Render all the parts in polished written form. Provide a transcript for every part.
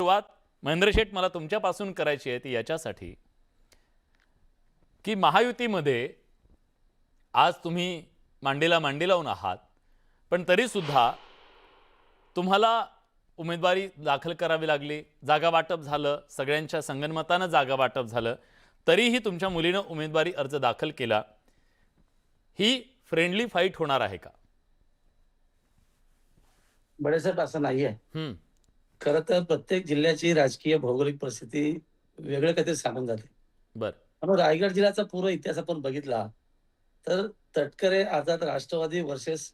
सुरुवात महेंद्र शेठ मला तुमच्यापासून करायची आहे ती याच्यासाठी की महायुतीमध्ये आज तुम्ही मांडीला मांडी लावून आहात, पण तरी सुद्धा तुम्हाला उमेदवारी दाखल करावी लागली, जागा वाटप झालं, सगळ्यांच्या संगनमतानं जागा वाटप झालं, तरीही तुमच्या मुलीनं उमेदवारी अर्ज दाखल केला. ही फ्रेंडली फाईट होणार आहे का? बळेसाहेब असं नाही आहे. हम्म. खरं तर प्रत्येक जिल्ह्याची राजकीय भौगोलिक परिस्थिती वेगळं काहीतरी सांगून जाते. बर. म्हणून रायगड जिल्ह्याचा पूर्ण इतिहास आपण बघितला तर तटकरे आझाद राष्ट्रवादी वर्सेस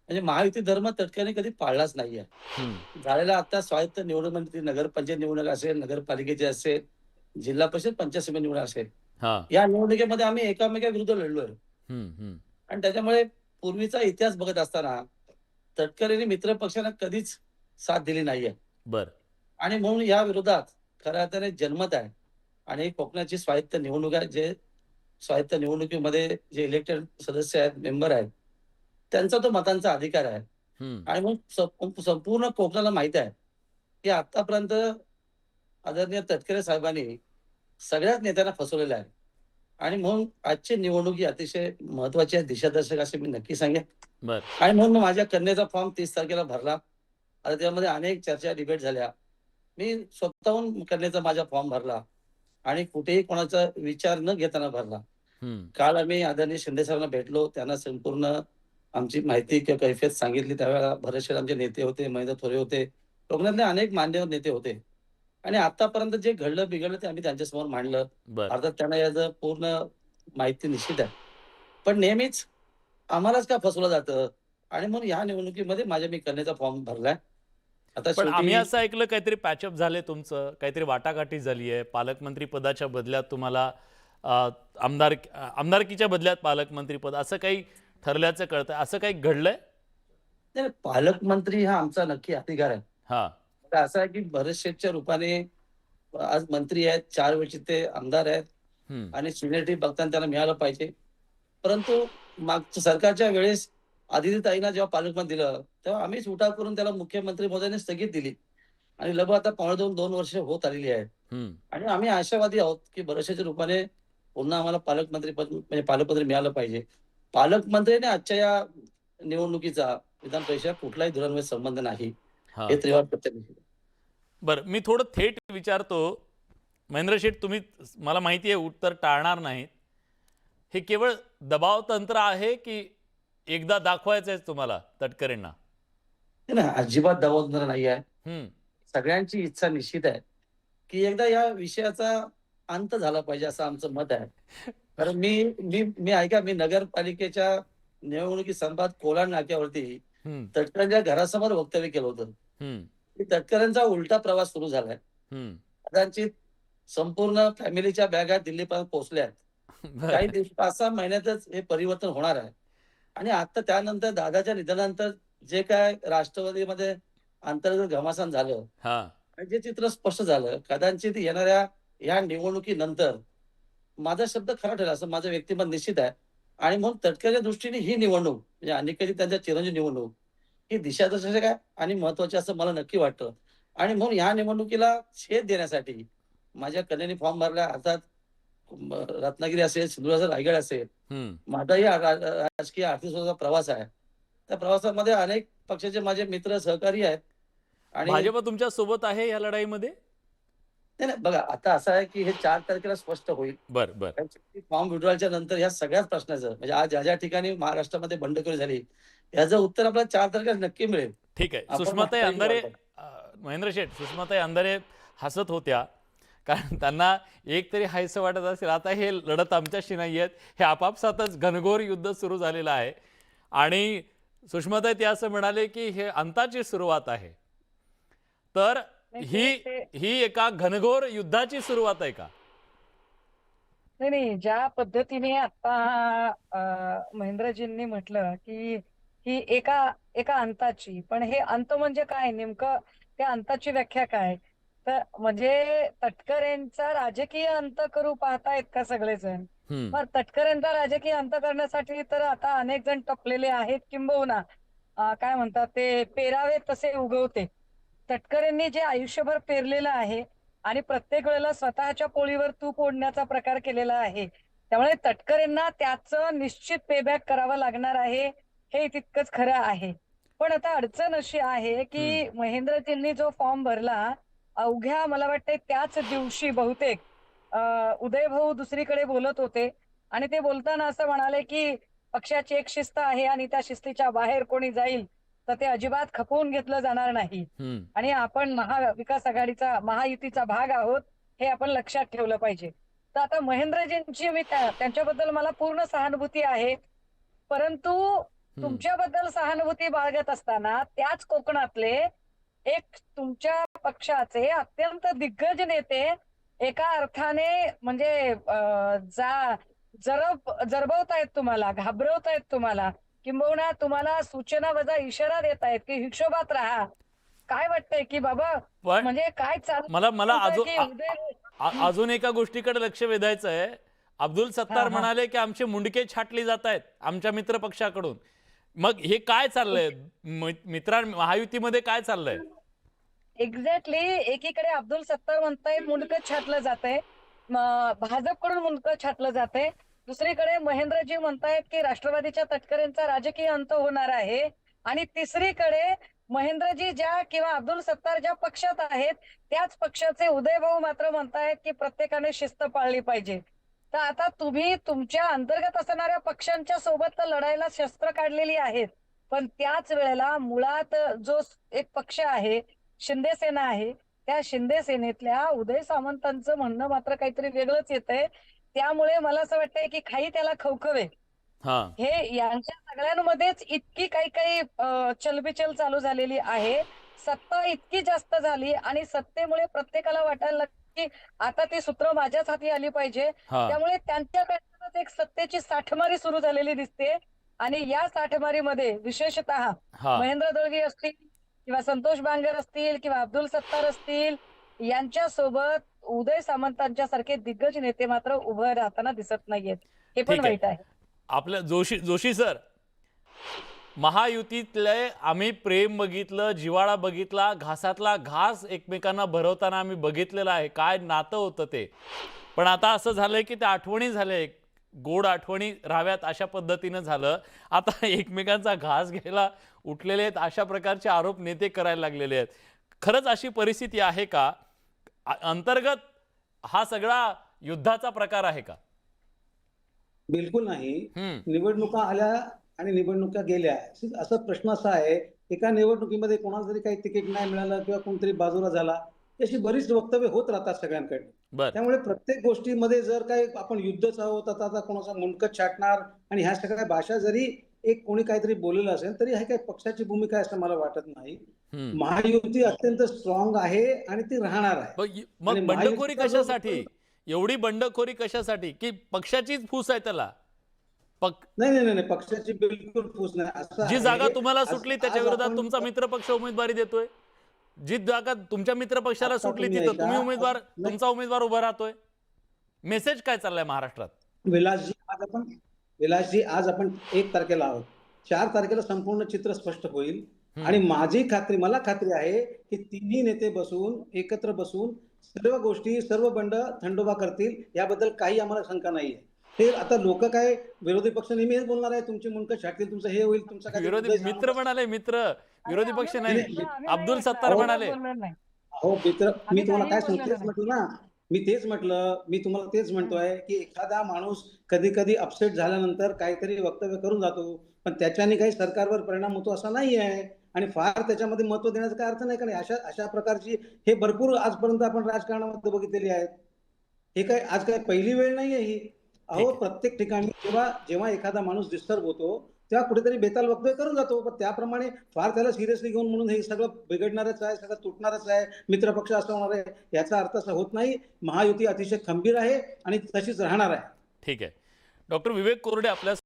म्हणजे महायुती धर्म तटकरे कधी पाळलाच नाहीये. झालेला आता स्वायत्त निवडणुकीमध्ये नगरपंचायत निवडणूक असेल, नगरपालिकेची असेल, जिल्हा परिषद पंचायत समिती निवडणूक असेल, हा. या निवडणुकीमध्ये आम्ही एकामेकाविरुद्ध लढलोय. आणि त्याच्यामुळे पूर्वीचा इतिहास बघत असताना तटकरेंनी मित्र पक्षांना कधीच साथ दिली नाहीये. बर. आणि म्हणून या विरोधात खऱ्या अर्थाने जनमत आहे. आणि कोकणाची स्वायत्त निवडणूक आहे, जे स्वायत्त निवडणुकीमध्ये जे इलेक्टेड सदस्य आहेत, मेंबर आहेत, त्यांचा तो मतांचा अधिकार आहे. आणि मग संपूर्ण कोकणाला माहित आहे की आतापर्यंत आदरणीय तटकरे साहेबांनी सगळ्याच नेत्यांना फसवलेलं आहे. आणि म्हणून आजची निवडणूक ही अतिशय महत्वाची आहे, दिशादर्शक असे मी नक्की सांगेन. बर. आणि म्हणून मी माझ्या कन्येचा फॉर्म 30 तारखेला भरला. आता त्यामध्ये अनेक चर्चा डिबेट झाल्या. मी स्वतःहून कन्येचा माझा फॉर्म भरला आणि कुठेही कोणाचा विचार न घेताना भरला. काल आम्ही आदरणीय शिंदे साहेबांना भेटलो, त्यांना संपूर्ण आमची माहिती किंवा कैफियत सांगितली. त्यावेळेला बरेचसे आमचे नेते होते, महेंद्र थोरे होते, कोकणातले अनेक मान्यवर नेते होते. आणि आतापर्यंत जे घडलं बिघडलं ते आम्ही त्यांच्यासमोर मांडलं. बर. अर्थात त्यांना याचं पूर्ण माहिती निश्चित आहे. पण नेहमीच आम्हालाच का फसवलं जातं. आणि म्हणून या निवडणुकीमध्ये माझ्या मी कन्येचा फॉर्म भरलाय. आता पण आम्ही शेवटी असं ऐकलं काहीतरी पॅचअप झाले, तुमचं काहीतरी वाटाघाटी झाली आहे, पालकमंत्री पदाच्या बदल्यात तुम्हाला आमदारकीच्या बदल्यात पालकमंत्री पद असं काही ठरल्याचं कळतंय. असं काही घडलंय? नाही, पालकमंत्री हा आमचा नक्की अधिकार आहे. हा. आता असं आहे की भरत शेठच्या रूपाने आज मंत्री आहेत, 4 वेळचे ते आमदार आहेत. आणि सिनियरिटी बघताना त्यांना मिळालं पाहिजे. परंतु मागच्या सरकारच्या वेळेस आदितीताईंना जेव्हा पालकमंत्री दिलं तेव्हा आम्हीच उठाव करून त्याला मुख्यमंत्री महोदयांनी स्थगित दिली. आणि लगभग आता पावणे 2 वर्ष होत आलेली आहेत. आणि आम्ही आशावादी आहोत की भरतशेठच्या रूपाने पुन्हा आम्हाला पालकमंत्री पद म्हणजे पालकमंत्री मिळालं पाहिजे. पालकमंत्र्याने आजच्या या निवडणुकीचा विधान परिषदेत कुठलाही धोरणामध्ये संबंध नाही, हे त्रिवार प्रत्येक. बरं, मी थोडं थेट विचारतो. महेंद्र शेठ, तुम्ही मला माहिती आहे उत्तर टाळणार नाहीत. हे केवळ दबाव तंत्र आहे की एकदा दाखवायचं आहे तुम्हाला तटकरेंना? नाही, अजिबात दबाव नाही आहे. सगळ्यांची इच्छा निश्चित आहे की एकदा या विषयाचा अंत झाला पाहिजे, असं आमचं मत आहे. कारण मी मी मी ऐका, मी नगरपालिकेच्या निवडणुकी संदर्भात कोलाड नाक्यावरती तटकरेंच्या घरासमोर वक्तव्य केलं होतं की तटकरेंचा उलटा प्रवास सुरू झालाय. कदाचित संपूर्ण फॅमिलीच्या बॅगा दिल्लीपर्यंत पोहोचल्यात. काही 5-6 महिन्यातच हे परिवर्तन होणार आहे. आणि आता त्यानंतर दादाच्या निधनानंतर जे काय राष्ट्रवादीमध्ये अंतर्गत घमासान झालं, जे चित्र स्पष्ट झालं, कदाचित येणाऱ्या या निवडणुकीनंतर माझा शब्द खरा ठरेल असं माझं व्यक्तिमत निश्चित आहे. आणि म्हणून तटकरेच्या दृष्टीने ही निवडणूक म्हणजे अनेक त्यांच्या चिरंजीव निवडणूक ही दिशादर्शक आहे आणि महत्वाची असं मला नक्की वाटतं. आणि म्हणून या निवडणुकीला छेद देण्यासाठी माझ्या कन्येने फॉर्म भरला. अर्थात रत्नागिरी असेल, सिंधुदुर्ग असेल, रायगड असेल, माझाही राजकीय आर्थिक स्वरूपाचा प्रवास आहे. त्या प्रवासामध्ये अनेक पक्षाचे माझे मित्र सहकारी आहेत. आणि भाजप तुमच्या सोबत आहे या लढाईमध्ये? नाही, बघा, आता असं आहे की हे 4 तारखेला स्पष्ट होईल. बर बर. फॉर्म विड्रॉलच्या नंतर ह्या सगळ्याच प्रश्नाचं म्हणजे आज ज्या ज्या ठिकाणी महाराष्ट्रामध्ये बंडखोरी झाली याचं उत्तर आपल्याला 4 तारखेला नक्की मिळेल. ठीक आहे. सुषमाताई अंधारे, महेंद्र शेठ, सुषमाताई अंधारे हसत होत्या कारण त्यांना एक तरी हायसं वाटत असेल आता हे लढत आमच्याशी नाही आहेत, हे आपापसातच घनघोर युद्ध सुरू झालेलं आहे. आणि सुषमाताई ते असं म्हणाले की हे अंताची सुरुवात आहे. तर ही एका घनघोर युद्धाची सुरुवात आहे का? नाही नाही, ज्या पद्धतीने आता महेंद्रजींनी म्हटलं की ही एका एका अंताची, पण हे अंत म्हणजे काय नेमकं, त्या अंताची व्याख्या काय? तर म्हणजे तटकरेंचा राजकीय अंत करू पाहतायत का सगळेजण? मग तटकरेंचा राजकीय अंत करण्यासाठी तर आता अनेक जण टपलेले आहेत, किंबहुना काय म्हणतात ते पेरावे तसे उगवते. तटकरेंनी जे आयुष्यभर पेरलेलं आहे आणि प्रत्येक वेळेला स्वतःच्या पोळीवर तूप ओढण्याचा प्रकार केलेला आहे, त्यामुळे तटकरेंना त्याचं निश्चित पेबॅक करावं लागणार आहे, हे तितकंच खरं आहे. पण आता अडचण अशी आहे की महेंद्रजींनी जो फॉर्म भरला, अवघ्या मला वाटते त्याच दिवशी बहुतेक उदय भाऊ दुसरीकडे बोलत होते आणि ते बोलताना असं म्हणाले की पक्षाची एक शिस्त आहे आणि त्या शिस्तीच्या बाहेर कोणी जाईल तर ते अजिबात खपवून घेतलं जाणार नाही. आणि आपण महाविकास आघाडीचा महायुतीचा भाग आहोत हे आपण लक्षात ठेवलं पाहिजे. तर आता महेंद्रजींची त्यांच्याबद्दल मला पूर्ण सहानुभूती आहे, परंतु तुमच्याबद्दल सहानुभूती बाळगत असताना त्याच कोकणातले एक तुमच्या पक्षाचे अत्यंत दिग्गज नेते एका अर्थाने म्हणजे जरबवतायत तुम्हाला, घाबरवतायत तुम्हाला, किंबहुना तुम्हाला सूचना वजा इशारा देत आहेत की हिशोबात राहा. काय वाटतंय की बाबा पण म्हणजे काय मला चालू अजून एका गोष्टीकडे लक्ष वेधायचं आहे. अब्दुल सत्तार म्हणाले की आमचे मुंडके छाटली जात आहेत आमच्या मित्र पक्षाकडून. मग हे काय चाललंय महायुतीमध्ये, काय चाललंय? एक्झॅक्टली. एकीकडे अब्दुल सत्तार म्हणतायत मुंडकं छाटलं जातंय, भाजपकडून मुंडकं छाटलं जातंय, दुसरीकडे महेंद्रजी म्हणतायत की राष्ट्रवादीच्या तटकरेंचा राजकीय अंत होणार आहे, आणि तिसरीकडे महेंद्रजी ज्या किंवा अब्दुल सत्तार ज्या पक्षात आहेत त्याच पक्षाचे उदय भाऊ मात्र म्हणतायत की प्रत्येकाने शिस्त पाळली पाहिजे. तर आता तुम्ही तुमच्या अंतर्गत असणाऱ्या पक्षांच्या सोबत तर लढायला शस्त्र काढलेली आहेत, पण त्याच वेळेला मुळात जो एक पक्ष आहे, शिंदे सेना आहे, त्या शिंदे सेनेतल्या उदय सामंतांचं म्हणणं मात्र काहीतरी वेगळंच येतंय. त्यामुळे मला असं वाटतंय की खाई त्याला खवखवे, हे यांच्या सगळ्यांमध्येच इतकी काही काही चलबिचल चालू झालेली आहे. सत्ता इतकी जास्त झाली आणि सत्तेमुळे प्रत्येकाला वाटायला लागलं की आता ती सूत्र माझ्याच हाती आली पाहिजे. त्यामुळे त्यांच्याकडूनच एक सत्तेची साठमारी सुरू झालेली दिसते, आणि या साठमारीमध्ये विशेषतः महेंद्र दळवी असतील किंवा संतोष बांगर असतील किंवा अब्दुल सत्तार असतील, यांच्यासोबत उदय सामंतांच्या सारखे दिग्गज नेते मात्र उभं राहताना दिसत नाहीयेत. हे पण वाईट आहे. आपल्या जोशी सर, महायुतीतले आम्ही प्रेम बघितलं, जिव्हाळा बघितला, घासातला घास एकमेकांना भरवताना आम्ही बघितलेलं आहे, काय नातं होतं ते. पण आता असं झालंय की त्या आठवणी झाले, गोड आठवणी राहाव्यात अशा पद्धतीनं झालं. आता एकमेकांचा घास घ्यायला उठलेले आहेत अशा प्रकारचे आरोप नेते करायला लागलेले आहेत. खरंच अशी परिस्थिती आहे का? अंतर्गत हा सगळा युद्धाचा प्रकार आहे का? बिलकुल नाही. निवडणुका आल्या आणि निवडणुका गेल्या, असा प्रश्न असा आहे, एका निवडणुकीमध्ये कोणाला तरी काही तिकीट नाही मिळालं किंवा कोणतरी बाजूला झाला, अशी बरीच वक्तव्य होत राहतात सगळ्यांकडे. त्यामुळे प्रत्येक गोष्टीमध्ये जर काही आपण युद्धच आहोत, आता कोणाचं मुंडकं छाटणार आणि ह्या सगळ्या भाषा जरी एक कोणी काहीतरी बोललेलं असेल तरी हे काही पक्षाची भूमिका आहे असं मला वाटत नाही. महायुती अत्यंत स्ट्रॉंग आहे आणि ती राहणार आहे. मग बंडखोरी कशासाठी? एवढी बंडखोरी कशासाठी की पक्षाचीच फूस आहे त्याला? नाही, पक्षाची बिलकुल फूस नाही. जी जागा तुम्हाला सुटली त्याच्या विरोधात तुमचा मित्र पक्ष उमेदवारी देतोय, जी जागा तुमच्या मित्र पक्षाला सुटली तिथं तुम्ही तुमचा उमेदवार उभा राहतोय. मेसेज काय चाललाय महाराष्ट्रात? विलासजी, आज आपण 1 तारखेला आहोत. 4 तारखेला संपूर्ण चित्र स्पष्ट होईल आणि मला खात्री आहे की तिन्ही नेते एकत्र बसून सर्व गोष्टी, सर्व बंड थंडोबा करतील, याबद्दल काही आम्हाला शंका नाहीये. ते आता लोक काय, विरोधी पक्ष नेहमी हेच बोलणार आहे, तुमची मुंडकं छाटतील, तुमचं हे होईल, तुमचं काय. विरोधी मित्र म्हणाले, विरोधी पक्ष नाही. अब्दुल सत्तार म्हणाले. हो मित्र, मी तुम्हाला काय सांगतो ना, मी तुम्हाला तेच म्हणतोय की एखादा माणूस कधी कधी अपसेट झाल्यानंतर काहीतरी वक्तव्य करून जातो, पण त्याच्याने काही सरकारवर परिणाम होतो असं नाही आहे, आणि फार त्याच्यामध्ये महत्व देण्याचा काय अर्थ नाही. कारण अशा प्रकारची हे भरपूर आजपर्यंत आपण राजकारणामध्ये बघितलेली आहेत. हे काय आज काय पहिली वेळ नाहीये ही. प्रत्येक ठिकाणी जेव्हा एखादा माणूस डिस्टर्ब होतो तेव्हा कुठेतरी बेताल वक्तव्य करून जातो, पण त्याप्रमाणे फार त्याला सिरियसली घेऊन म्हणून हे सगळं बिघडणारच आहे, सगळं तुटणारच आहे, मित्रपक्ष असं होणार आहे, याचा अर्थ असा होत नाही. महायुती अतिशय खंबीर आहे आणि तशीच राहणार आहे. ठीक आहे. डॉक्टर विवेक कोरडे आपल्या